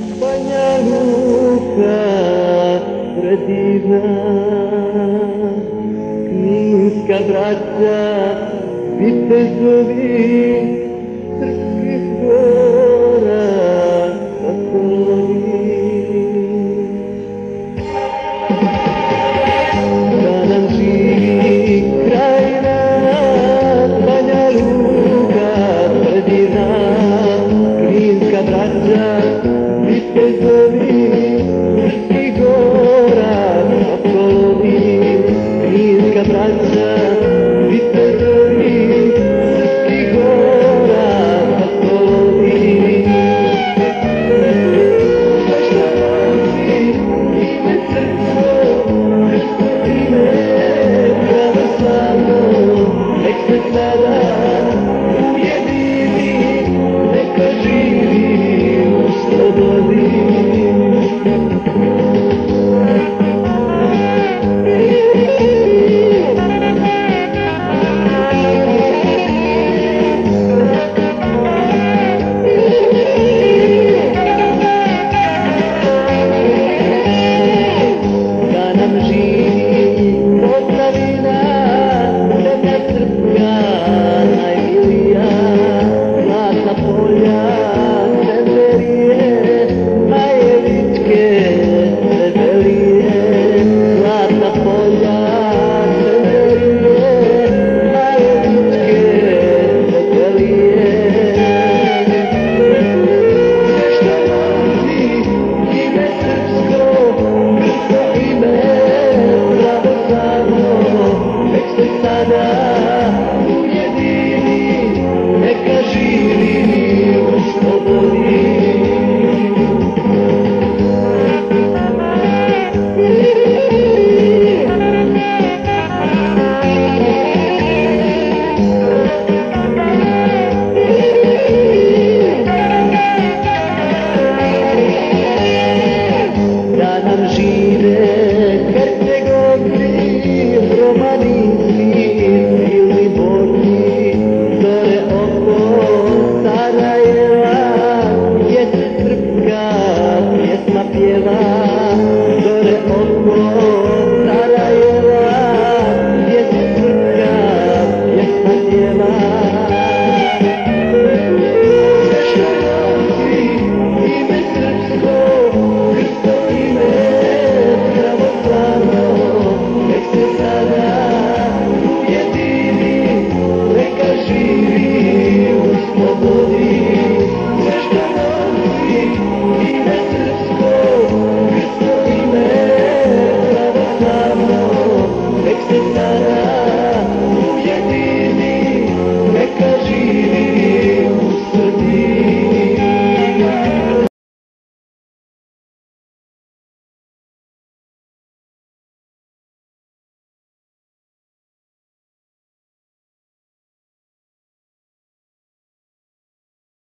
Banja Luka predivna, Kninska braća, vitezovi srpskih gora, apolovi. Da nam živi krajina, Banja Luka predivna, Kninska braća, vitezovi srpskih gora, apolovi. Kninska braća, vitezovi srpskih gora, apolovi. Zašta nosi ime srpsko, krsto ime pravoslavno, nek se sada ujedini, neka živi u slobodi. Da nam živi Posavina, zemlja srpska najmilija, zlatna polja